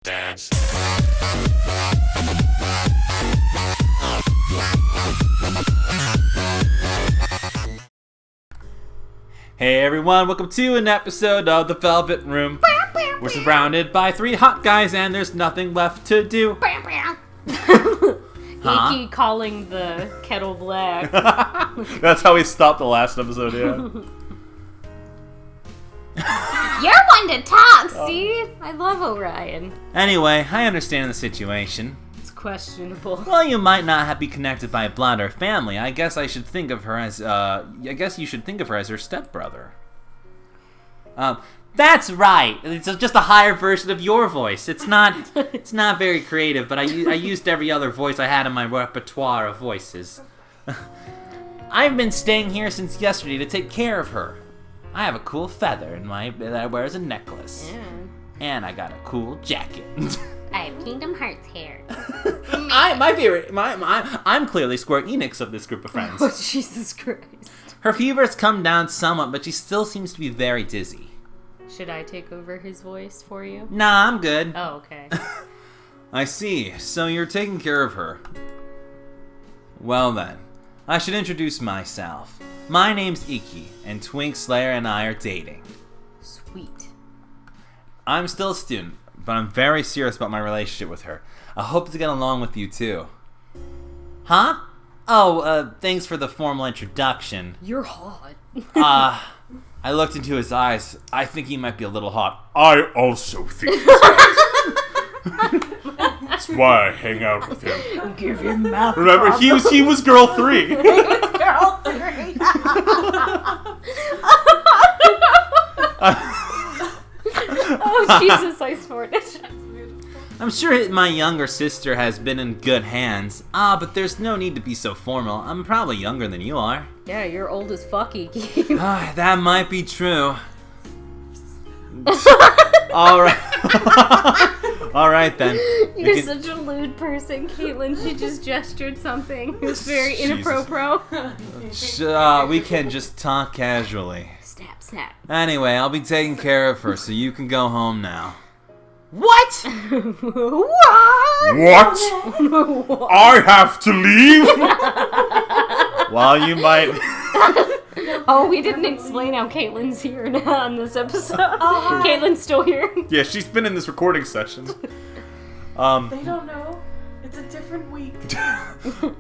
Dance. Hey everyone, welcome to an episode of The Velvet Room. We're surrounded by three hot guys and there's nothing left to do. Ikki calling the kettle black. That's how we stopped the last episode, yeah. You're one to talk, see? I love Orion. Anyway, I understand the situation. It's questionable. Well, you might not be connected by blood or family. I guess you should think of her as her stepbrother. That's right. It's just a higher version of your voice. It's not very creative, but I used every other voice I had in my repertoire of voices. I've been staying here since yesterday to take care of her. I have a cool feather in that I wear as a necklace. Yeah. And I got a cool jacket. I have Kingdom Hearts hair. I'm clearly Square Enix of this group of friends. Oh, Jesus Christ. Her fever's come down somewhat, but she still seems to be very dizzy. Should I take over his voice for you? Nah, I'm good. Oh, okay. I see. So you're taking care of her. Well then, I should introduce myself. My name's Ikki, and Twink Slayer and I are dating. Sweet. I'm still a student, but I'm very serious about my relationship with her. I hope to get along with you too. Huh? Oh, thanks for the formal introduction. You're hot. I looked into his eyes. I think he might be a little hot. I also think he's hot. That's why I hang out with him. Give him mouth. Remember, he was girl 3. Girl 3. Oh, Jesus, I snorted. I'm sure my younger sister has been in good hands. But there's no need to be so formal. I'm probably younger than you are. Yeah, you're old as fuck, Ikki. That might be true. Alright. Alright then. You're such a lewd person, Caitlin. She just gestured something. It was very inappropriate. We can just talk casually. Snap, snap. Anyway, I'll be taking care of her, so you can go home now. What? What? I have to leave? While you might... Oh, we didn't explain how Caitlin's here now on this episode. Caitlin's still here. Yeah, she's been in this recording session. They don't know. It's a different week.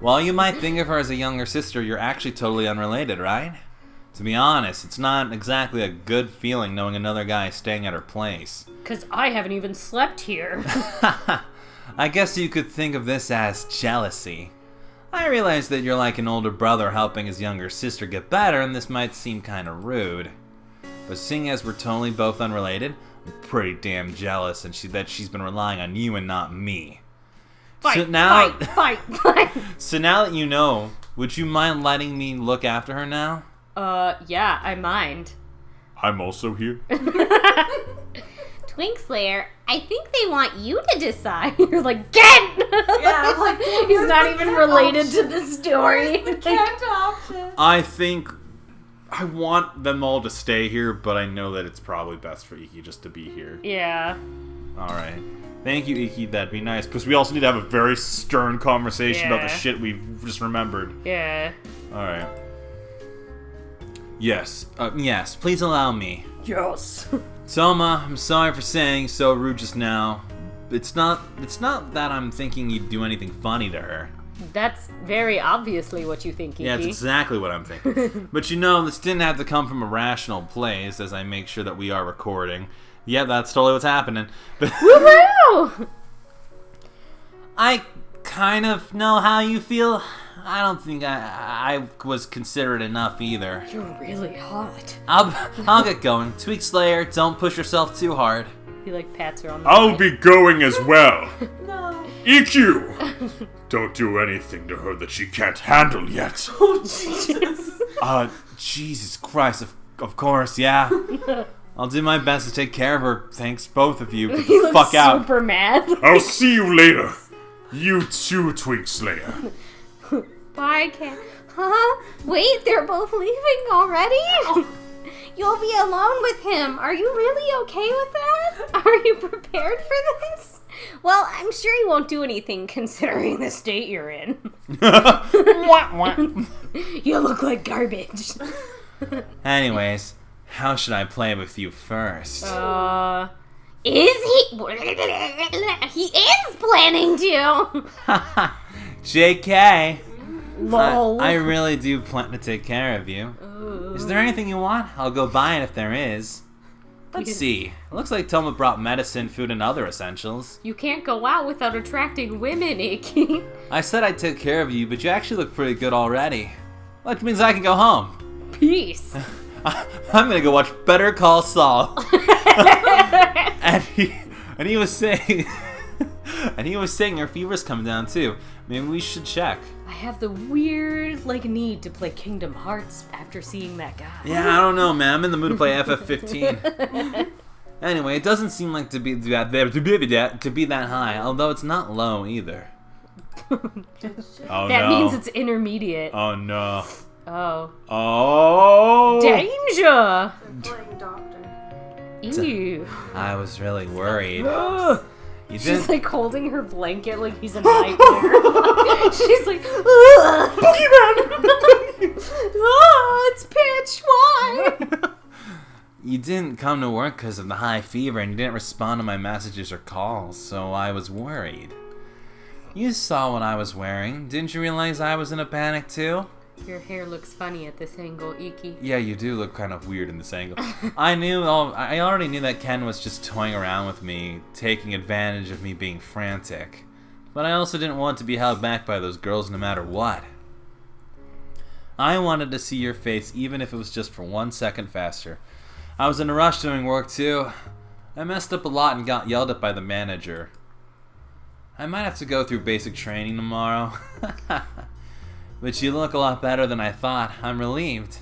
While you might think of her as a younger sister, you're actually totally unrelated, right? To be honest, it's not exactly a good feeling knowing another guy is staying at her place. Because I haven't even slept here. I guess you could think of this as jealousy. I realize that you're like an older brother helping his younger sister get better, and this might seem kind of rude. But seeing as we're totally both unrelated, I'm pretty damn jealous that she's been relying on you and not me. Fight, So now that you know, would you mind letting me look after her now? Yeah, I mind. I'm also here. Twink Slayer, I think they want you to decide. You're like, get! Yeah, I'm like, he's not even related to the story. The cat option. I think I want them all to stay here, but I know that it's probably best for Ikki just to be here. Yeah. Alright. Thank you, Ikki. That'd be nice. Because we also need to have a very stern conversation about the shit we've just remembered. Yeah. Alright. Yes, please allow me. Yes. Soma, I'm sorry for saying so rude just now. It's not that I'm thinking you'd do anything funny to her. That's very obviously what you think, Ikki. Yeah, that's exactly what I'm thinking. But this didn't have to come from a rational place as I make sure that we are recording. Yeah, that's totally what's happening. But Woohoo! I kind of know how you feel. I don't think I was considerate enough either. You're really hot. I'll get going. Tweak Slayer, don't push yourself too hard. He pats her on the I'll back. be going as well. No. EQ! Don't do anything to her that she can't handle yet. Oh, Jesus. Jesus Christ, of course, yeah. I'll do my best to take care of her. Thanks, both of you. Get He the looks fuck out. super mad. I'll see you later. You too, Twink Slayer. Bye, Cat. Huh? Wait, they're both leaving already? You'll be alone with him. Are you really okay with that? Are you prepared for this? Well, I'm sure he won't do anything considering the state you're in. You look like garbage. Anyways, how should I play with you first? Is he? He is planning to. JK. Lol. I really do plan to take care of you. Is there anything you want? I'll go buy it if there is. Let's see. It looks like Toma brought medicine, food, and other essentials. You can't go out without attracting women, Ikki. I said I'd take care of you, but you actually look pretty good already. Which means I can go home. Peace. I'm gonna go watch Better Call Saul. and he was saying your fever's coming down too. Maybe we should check. I have the weird, need to play Kingdom Hearts after seeing that guy. Yeah, I don't know, man. I'm in the mood to play FF15. Anyway, it doesn't seem like to be that high, although it's not low either. Oh That no. means it's intermediate. Oh no. Oh. Oh. Danger! They're playing doctor. Ew. I was really worried. You She's didn't. holding her blanket like he's a nightmare. She's like, Pokemon! It's pitch, why? You didn't come to work because of the high fever, and you didn't respond to my messages or calls, so I was worried. You saw what I was wearing. Didn't you realize I was in a panic too? Your hair looks funny at this angle, Ikki. Yeah, you do look kind of weird in this angle. I already knew that Ken was just toying around with me, taking advantage of me being frantic. But I also didn't want to be held back by those girls no matter what. I wanted to see your face even if it was just for 1 second faster. I was in a rush doing work too. I messed up a lot and got yelled at by the manager. I might have to go through basic training tomorrow. But you look a lot better than I thought. I'm relieved.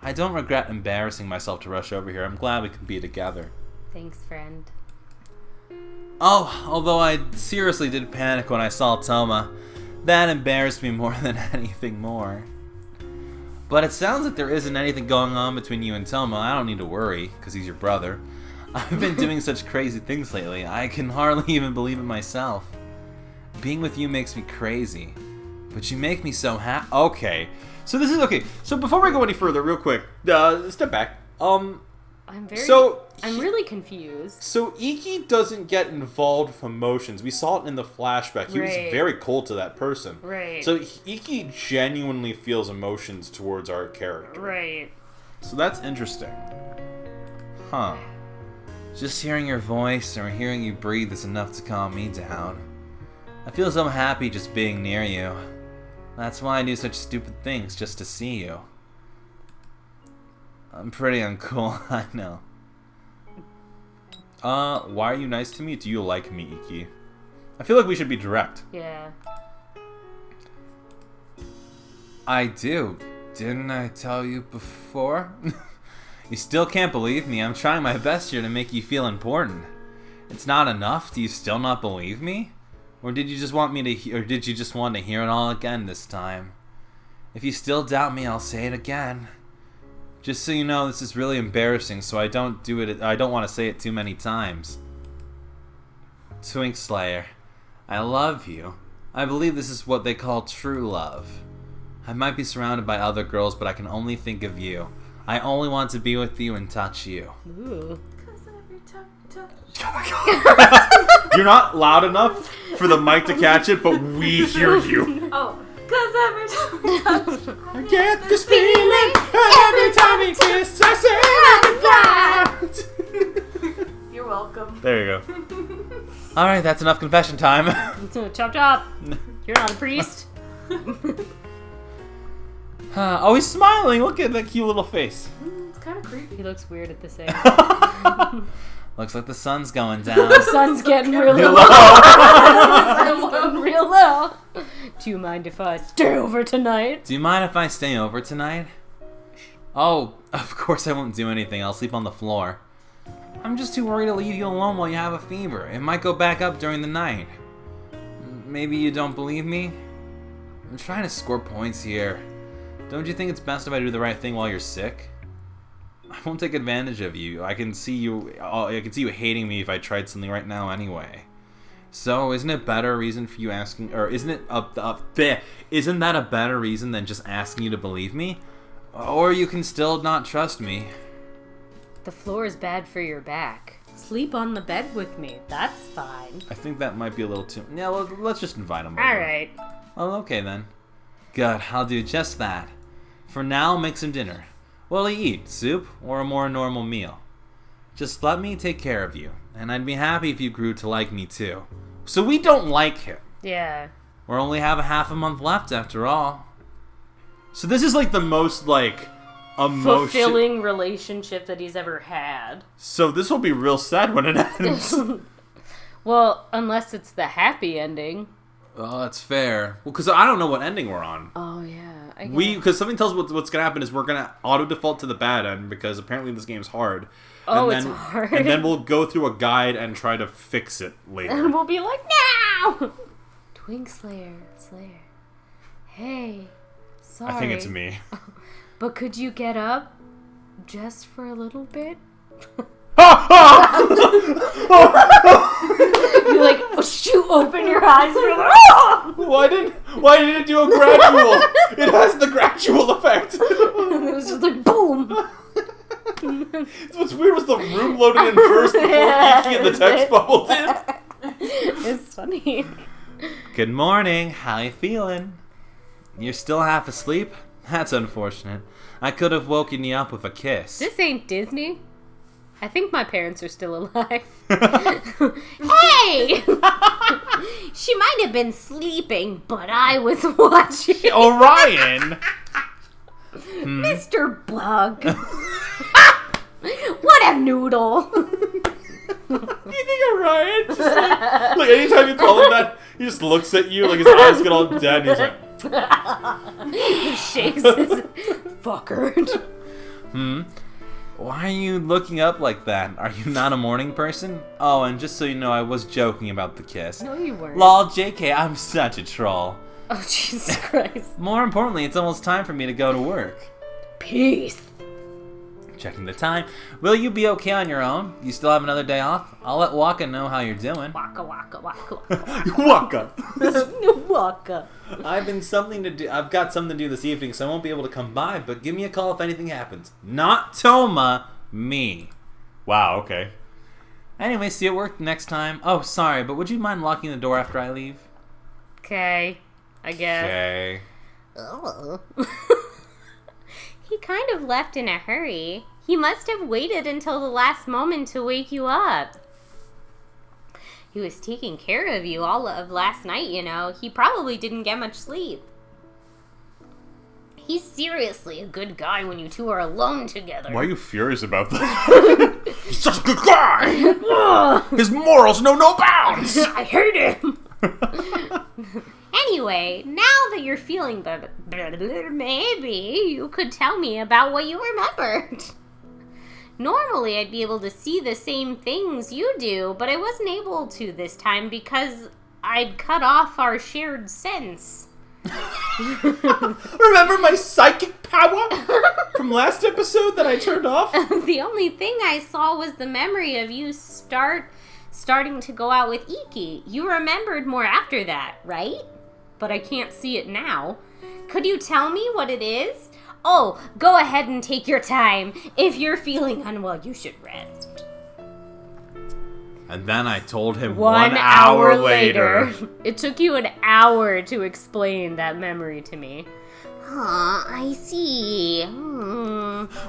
I don't regret embarrassing myself to rush over here. I'm glad we can be together. Thanks, friend. Oh, although I seriously did panic when I saw Toma. That embarrassed me more than anything more. But it sounds like there isn't anything going on between you and Toma. I don't need to worry, because he's your brother. I've been doing such crazy things lately. I can hardly even believe it myself. Being with you makes me crazy. But you make me so happy. Okay. So this is okay. So before we go any further, real quick, step back. I'm really confused. So Ikki doesn't get involved with emotions. We saw it in the flashback. He was very cold to that person. Right. So Ikki genuinely feels emotions towards our character. Right. So that's interesting. Huh. Just hearing your voice or hearing you breathe is enough to calm me down. I feel so happy just being near you. That's why I do such stupid things, just to see you. I'm pretty uncool, I know. Why are you nice to me? Do you like me, Ikki? I feel like we should be direct. Yeah. I do. Didn't I tell you before? You still can't believe me. I'm trying my best here to make you feel important. It's not enough? Do you still not believe me? Or did you just want me to did you just want to hear it all again this time? If you still doubt me, I'll say it again. Just so you know, this is really embarrassing, so I don't want to say it too many times. Twink Slayer, I love you. I believe this is what they call true love. I might be surrounded by other girls, but I can only think of you. I only want to be with you and touch you. Ooh. You're not loud enough for the mic to catch it, but we hear you. Oh, cause every time we touch, I get this feeling every time we kiss. I say you're welcome. there you go. Alright, that's enough confession time. Chop chop. You're not a priest. Oh, he's smiling. Look at that cute little face. It's kind of creepy. He looks weird at this angle. Looks like the sun's going down. The sun's getting really low. Hello. The sun's getting real low. Do you mind if I stay over tonight? Do you mind if I stay over tonight? Oh, of course I won't do anything. I'll sleep on the floor. I'm just too worried to leave you alone while you have a fever. It might go back up during the night. Maybe you don't believe me? I'm trying to score points here. Don't you think it's best if I do the right thing while you're sick? I won't take advantage of you. I can see you hating me if I tried something right now anyway. So, isn't it better reason for you asking, or isn't that a better reason than just asking you to believe me? Or you can still not trust me. The floor is bad for your back. Sleep on the bed with me. That's fine. I think that might be a little too... Yeah, let's just invite him over. Alright. Oh, okay then. Good, I'll do just that. For now, make some dinner. What'll you eat? Soup or a more normal meal? Just let me take care of you, and I'd be happy if you grew to like me too. So we don't like him. Yeah. We only have a half a month left after all. So this is like the most like fulfilling relationship that he's ever had. So this will be real sad when it ends. Well, unless it's the happy ending. Oh, that's fair. Well, because I don't know what ending we're on. Oh, yeah. Because something tells what's going to happen is we're going to auto-default to the bad end because apparently this game's hard. Oh, and it's hard. And then we'll go through a guide and try to fix it later. And we'll be like, no! Twink Slayer. Hey, sorry. I think it's me. But could you get up just for a little bit? You like shoot open your eyes. You're like, oh! Why didn't it do a gradual? It has the gradual effect. And it was just like boom. What's weird was the room loaded in first before Ikki and the text bubble did. It's funny. Good morning. How you feeling? You're still half asleep? That's unfortunate. I could have woken you up with a kiss. This ain't Disney. I think my parents are still alive. Hey! She might have been sleeping, but I was watching. Orion! Mr. Bug. What a noodle. You think Orion? Just like anytime you call him that, he just looks at you like his eyes get all dead and he's like... He shakes his fucker. Why are you looking up like that? Are you not a morning person? Oh, and just so you know, I was joking about the kiss. No, you weren't. Lol, JK, I'm such a troll. Oh, Jesus Christ. More importantly, it's almost time for me to go to work. Peace. Checking the time. Will you be okay on your own? You still have another day off? I'll let Waka know how you're doing. Waka, waka, waka, Waka! waka. I've got something to do this evening, so I won't be able to come by, but give me a call if anything happens. Not Toma, me. Wow, okay. Anyway, see you at work next time. Oh, sorry, but would you mind locking the door after I leave? Okay, I guess. Okay. Oh. He kind of left in a hurry. He must have waited until the last moment to wake you up. He was taking care of you all of last night, you know. He probably didn't get much sleep. He's seriously a good guy when you two are alone together. Why are you furious about that? He's such a good guy! His morals know no bounds! I hate him! Anyway, now that you're feeling better, maybe you could tell me about what you remembered. Normally, I'd be able to see the same things you do, but I wasn't able to this time because I'd cut off our shared sense. Remember my psychic power from last episode that I turned off? The only thing I saw was the memory of you starting to go out with Ikki. You remembered more after that, right? But I can't see it now. Could you tell me what it is? Oh, go ahead and take your time. If you're feeling unwell, you should rest. And then I told him 1 hour later. It took you an hour to explain that memory to me. I see.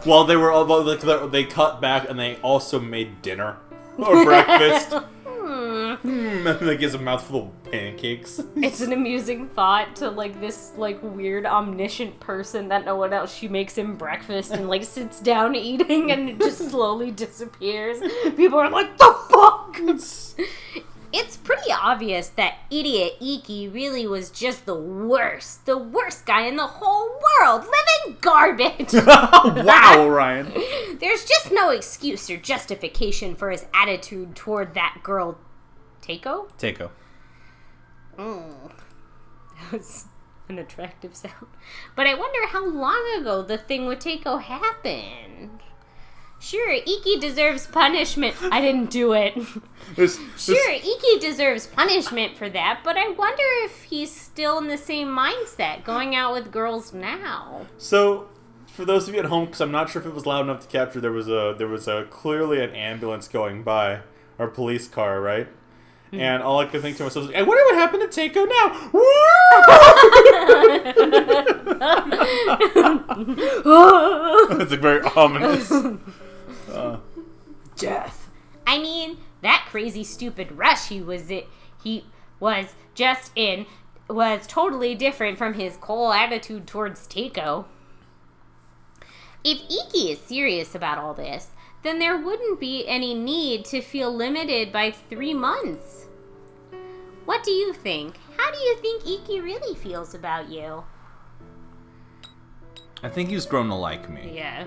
Well, they were all like they cut back and they also made dinner or breakfast. And they gives a mouthful of pancakes. It's an amusing thought to like this like weird omniscient person that no one else. She makes him breakfast and like sits down eating and it just slowly disappears. People are like, the fuck? It's pretty obvious that idiot Ikki really was just the worst guy in the whole world, living garbage. Wow, Orion. There's just no excuse or justification for his attitude toward that girl, Teiko? Teiko. That was an attractive sound. But I wonder how long ago the thing with Teiko happened. Sure, Ikki deserves punishment. I didn't do it. Sure, Ikki deserves punishment for that, but I wonder if he's still in the same mindset, going out with girls now. So, for those of you at home, because I'm not sure if it was loud enough to capture, there was a clearly an ambulance going by, or police car, right? And all I could think to myself was, I wonder what happened to Takeo now. It's like very ominous. Death. I mean, that crazy stupid rush he was just in was totally different from his cool attitude towards Takeo. If Ikki is serious about all this, then there wouldn't be any need to feel limited by 3 months. What do you think? How do you think Ikki really feels about you? I think he's grown to like me. Yeah.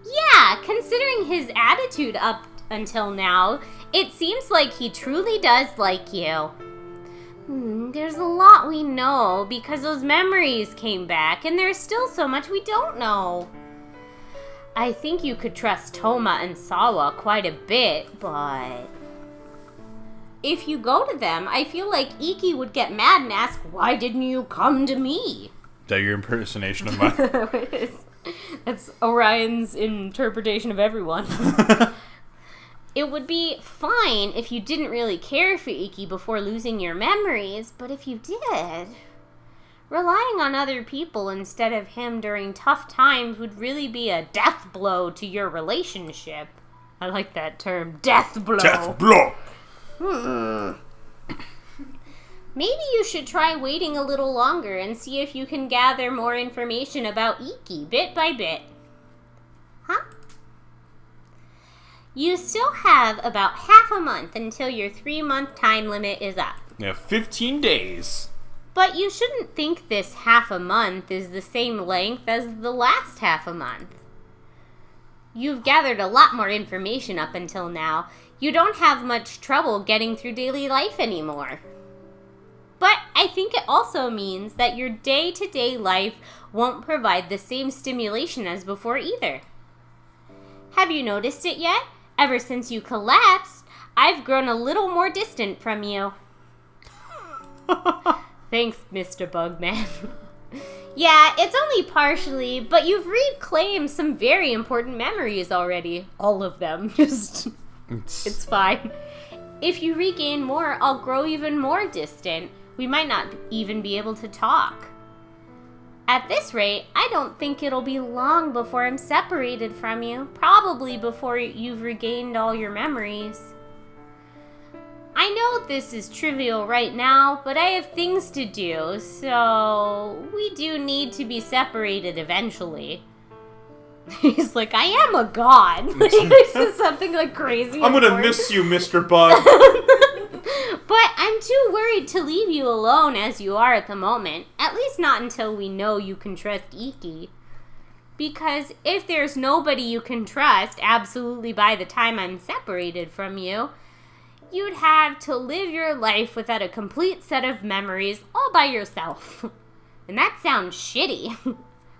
Yeah, considering his attitude up until now, it seems like he truly does like you. There's a lot we know because those memories came back, and there's still so much we don't know. I think you could trust Toma and Sawa quite a bit, but if you go to them, I feel like Ikki would get mad and ask, why didn't you come to me? Is that your impersonation of mine? That's Orion's interpretation of everyone. It would be fine if you didn't really care for Ikki before losing your memories, but if you did, relying on other people instead of him during tough times would really be a death blow to your relationship. I like that term, death blow. Death blow! Maybe you should try waiting a little longer and see if you can gather more information about Ikki bit by bit. Huh? You still have about half a month until your 3-month time limit is up. Yeah, 15 days. But you shouldn't think this half a month is the same length as the last half a month. You've gathered a lot more information up until now. You don't have much trouble getting through daily life anymore. But I think it also means that your day-to-day life won't provide the same stimulation as before either. Have you noticed it yet? Ever since you collapsed, I've grown a little more distant from you. Thanks, Mr. Bugman. Yeah, it's only partially, but you've reclaimed some very important memories already. All of them. It's fine. If you regain more, I'll grow even more distant. We might not even be able to talk. At this rate, I don't think it'll be long before I'm separated from you. Probably before you've regained all your memories. I know this is trivial right now, but I have things to do, so we do need to be separated eventually. He's like, I am a god. It's just something like crazy. I'm gonna miss you, Mr. Bug. But I'm too worried to leave you alone as you are at the moment. At least not until we know you can trust Ikki. Because if there's nobody you can trust absolutely by the time I'm separated from you, you'd have to live your life without a complete set of memories all by yourself. And that sounds shitty.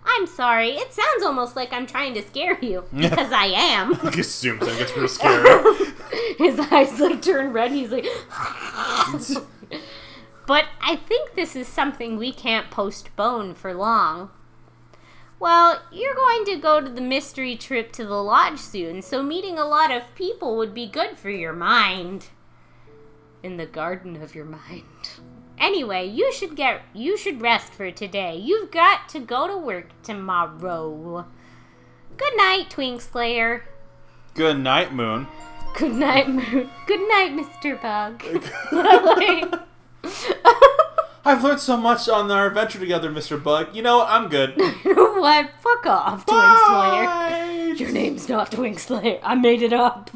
I'm sorry, it sounds almost like I'm trying to scare you, because I am. He assumes I get real scary. His eyes like turn red and he's like... But I think this is something we can't postpone for long. Well, you're going to go to the mystery trip to the lodge soon, so meeting a lot of people would be good for your mind. In the garden of your mind. Anyway, you should rest for today. You've got to go to work tomorrow. Good night, Twink Slayer. Good night, Moon. Good night, Moon. Good night, Mr. Bug. I've learned so much on our adventure together, Mr. Bug. You know what? I'm good. You know what? Fuck off, Twink Slayer. Bye. Your name's not Twink Slayer. I made it up.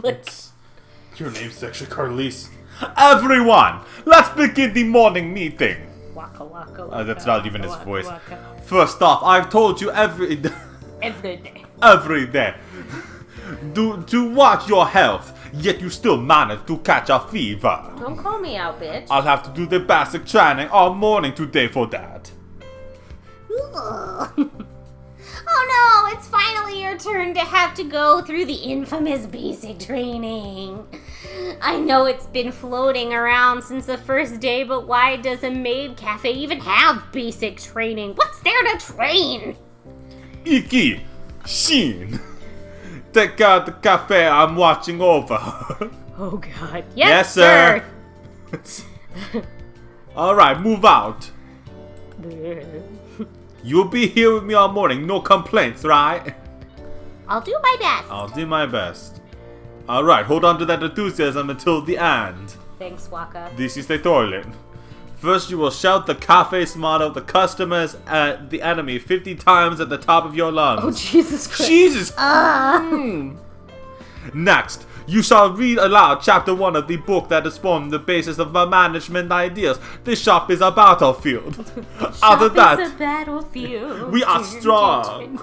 Your name's actually Carlise. Everyone, let's begin the morning meeting. Waka waka waka. That's not even his waka, voice. waka. First off, I've told you every day to watch your health, yet you still manage to catch a fever. Don't call me out, bitch. I'll have to do the basic training all morning today for that. Oh no, it's finally your turn to have to go through the infamous basic training. I know it's been floating around since the first day, but why does a maid cafe even have basic training? What's there to train? Ikki, Shin, take out the cafe I'm watching over. Oh god. Yes, sir. Alright, move out. You'll be here with me all morning, no complaints, right? I'll do my best. I'll do my best. Alright, hold on to that enthusiasm until the end. Thanks, Waka. This is the toilet. First you will shout the cafe's motto, the customers at the enemy 50 times at the top of your lungs. Oh, Jesus Christ. Jesus Christ. Next, you shall read aloud chapter 1 of the book that has formed the basis of my management ideas. This shop is a battlefield. After that, a battlefield. we are strong.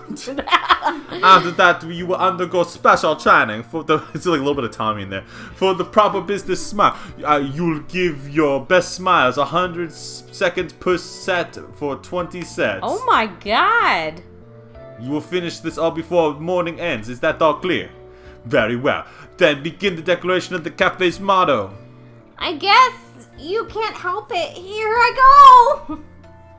After that, you will undergo special training for the. It's like a little bit of Tommy in there. For the proper business smile, you'll give your best smiles 100 seconds per set for 20 sets. Oh my god. You will finish this all before morning ends. Is that all clear? Very well. Then begin the declaration of the cafe's motto. I guess you can't help it. Here I go.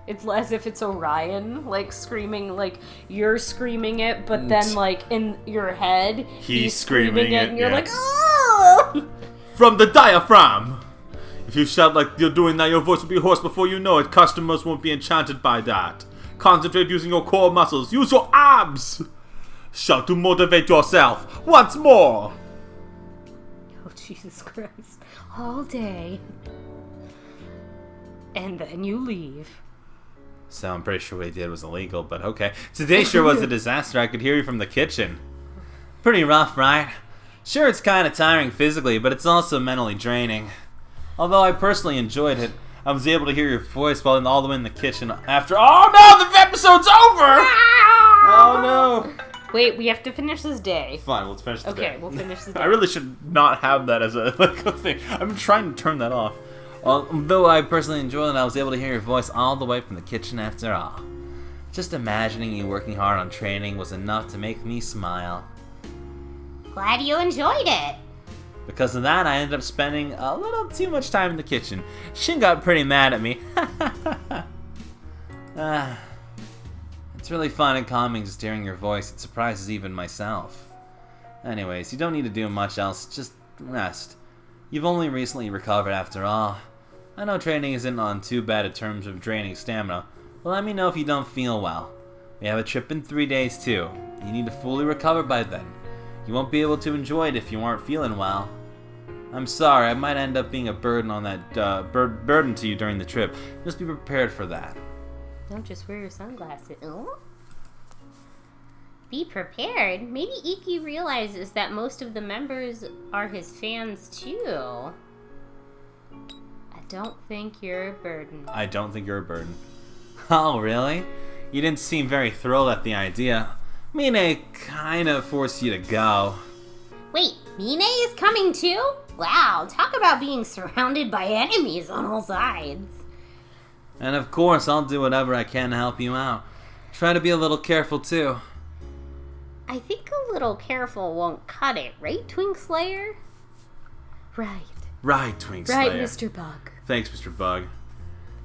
It's as if it's Orion, like screaming, like you're screaming it, but then like in your head, he's screaming it, and you're like, oh! From the diaphragm. If you shout like you're doing that, your voice will be hoarse before you know it. Customers won't be enchanted by that. Concentrate using your core muscles. Use your abs. Shout to motivate yourself. Once more. Oh, Jesus Christ. All day. And then you leave. So I'm pretty sure what he did was illegal, but okay. Today sure was a disaster. I could hear you from the kitchen. Pretty rough, right? Sure, it's kind of tiring physically, but it's also mentally draining. Although I personally enjoyed it, I was able to hear your voice while all the way in the kitchen after. Oh no, the episode's over! Oh no! Wait, we have to finish this day. Fine, let's finish the day. Okay, we'll finish the day. I really should not have that as a thing. I've been trying to turn that off. Although I personally enjoyed it, I was able to hear your voice all the way from the kitchen after all. Just imagining you working hard on training was enough to make me smile. Glad you enjoyed it. Because of that, I ended up spending a little too much time in the kitchen. Shin got pretty mad at me. It's really fun and calming just hearing your voice. It surprises even myself. Anyways, you don't need to do much else. Just rest. You've only recently recovered after all. I know training isn't on too bad in terms of draining stamina, but let me know if you don't feel well. We have a trip in 3 days too. You need to fully recover by then. You won't be able to enjoy it if you aren't feeling well. I'm sorry, I might end up being a burden on that burden to you during the trip. Just be prepared for that. Don't just wear your sunglasses. Oh? Be prepared. Maybe Ikki realizes that most of the members are his fans too. I don't think you're a burden. I don't think you're a burden. Oh, really? You didn't seem very thrilled at the idea. Mine kind of forced you to go. Wait, Mine is coming too? Wow, talk about being surrounded by enemies on all sides. And of course, I'll do whatever I can to help you out. Try to be a little careful too. I think a little careful won't cut it, right, Twink Slayer? Right. Right, Twink Slayer. Right, Mr. Bug. Thanks, Mr. Bug.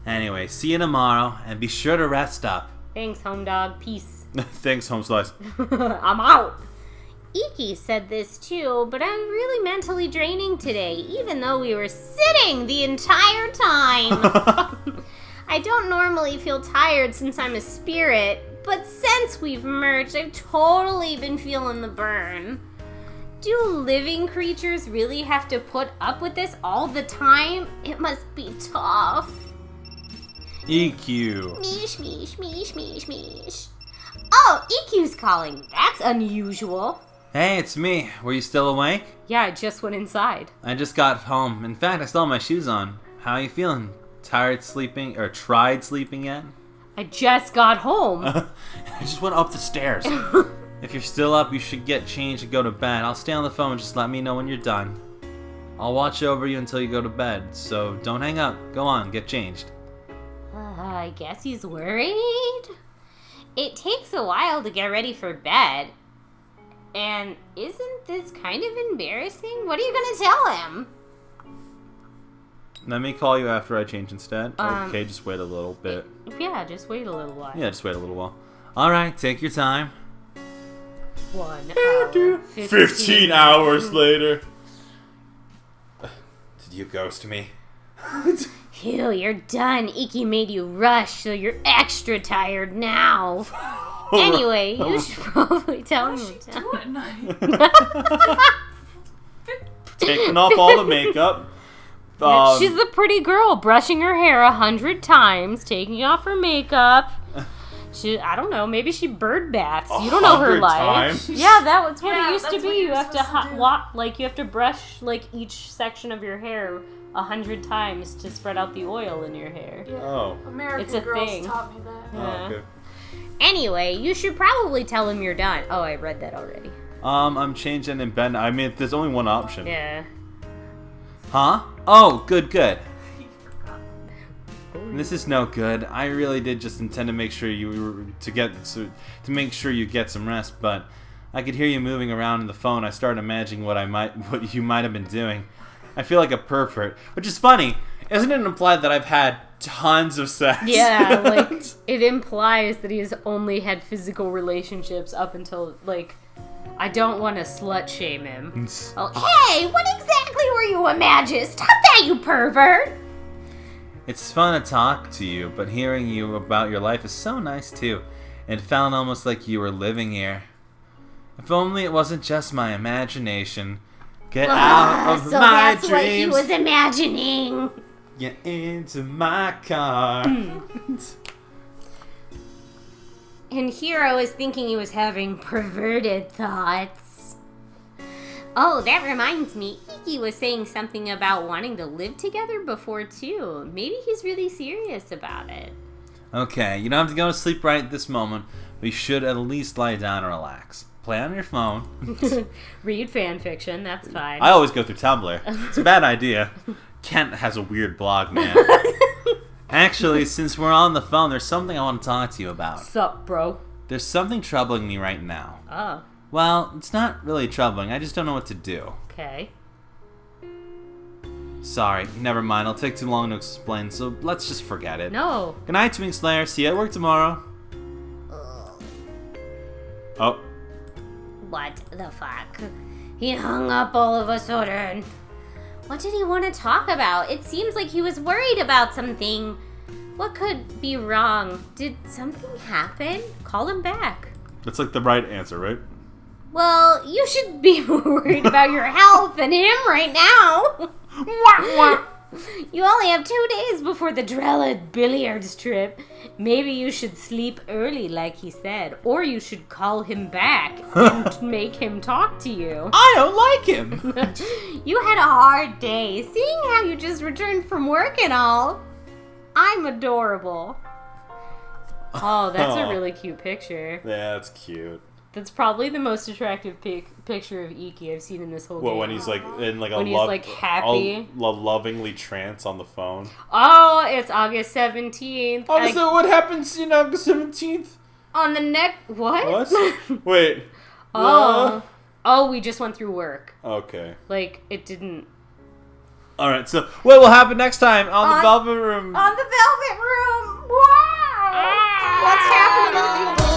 Anyway, see you tomorrow, and be sure to rest up. Thanks, Home Dog. Peace. Thanks, Home Slice. I'm out. Ikki said this too, but I'm really mentally draining today, even though we were sitting the entire time. I don't normally feel tired since I'm a spirit, but since we've merged, I've totally been feeling the burn. Do living creatures really have to put up with this all the time? It must be tough. EQ. Meesh, meesh, meesh, meesh, meesh. Oh, EQ's calling. That's unusual. Hey, it's me. Were you still awake? Yeah, I just went inside. I just got home. In fact, I still have my shoes on. How are you feeling? Tired sleeping, or tried sleeping yet? I just got home. I just went up the stairs. If you're still up, you should get changed and go to bed. I'll stay on the phone and just let me know when you're done. I'll watch over you until you go to bed, so don't hang up. Go on, get changed. I guess he's worried. It takes a while to get ready for bed. And isn't this kind of embarrassing? What are you gonna tell him? Let me call you after I change instead. Okay, just wait a little bit. Yeah, just wait a little while. Yeah, just wait a little while. Alright, take your time. 1 hour. 15 hours later. Did you ghost me? Phew, you're done. Ikki made you rush, so you're extra tired now. Anyway, you should probably tell him. What does she do at night? Taking off all the makeup. She's the pretty girl, brushing her hair 100 times, taking off her makeup. I don't know, maybe she bird baths. You don't know her 100 life. times? Yeah, that's what Yeah, it used to that's what be. you're You have to supposed to do. you have to brush like each section of your hair 100 times to spread out the oil in your hair. Yeah. Oh. American It's a girls thing. taught me that. Yeah. Okay. Anyway, you should probably tell him you're done. Oh, I read that already. I'm changing in bed. I mean, there's only one option. Yeah. Huh? Oh, good. He forgot. This is no good. I really did just intend to make sure you make sure you get some rest, but I could hear you moving around in the phone. I started imagining what you might have been doing. I feel like a pervert, which is funny. Isn't it implied that I've had tons of sex? Yeah, like, it implies that he has only had physical relationships up until, like, I don't want to slut shame him. Oh, hey, what exactly were you imagining? Stop that, you pervert! It's fun to talk to you, but hearing you about your life is so nice too. It felt almost like you were living here. If only it wasn't just my imagination. Get out of so my that's what he dreams. was imagining. Get into my car. And Hiro is thinking he was having perverted thoughts. Oh, that reminds me. Ikki was saying something about wanting to live together before, too. Maybe he's really serious about it. Okay, you don't have to go to sleep right at this moment, but you should at least lie down and relax. Play on your phone. Read fan fiction, that's fine. I always go through Tumblr. It's a bad idea. Kent has a weird blog, man. Actually, since we're on the phone, there's something I want to talk to you about. Sup, bro? There's something troubling me right now. Oh, Well, it's not really troubling. I just don't know what to do. okay. Sorry, never mind. It'll take too long to explain, so let's just forget it. No. Good night, Twink Slayer. See you at work tomorrow. Oh, What the fuck? He hung up all of a sudden. What did he want to talk about? It seems like he was worried about something. What could be wrong? Did something happen? Call him back. That's like the right answer, right? Well, you should be worried about your health than him right now. You only have 2 days before the Drella billiards trip. Maybe you should sleep early, like he said. Or you should call him back and make him talk to you. I don't like him. You had a hard day. Seeing how you just returned from work and all. I'm adorable. Oh, that's a really cute picture. Yeah, that's cute. That's probably the most attractive picture of Ikki I've seen in this whole Well, game. when he's like in like When a he's, like, happy. lovingly trance on the phone. Oh, it's August 17th. So what happens, August 17th? On the neck. What? What? Wait. Oh. Oh, we just went through work. Okay. Like, it didn't. All right, so what will happen next time on the Velvet Room? On the Velvet Room! Wow! What's happening in the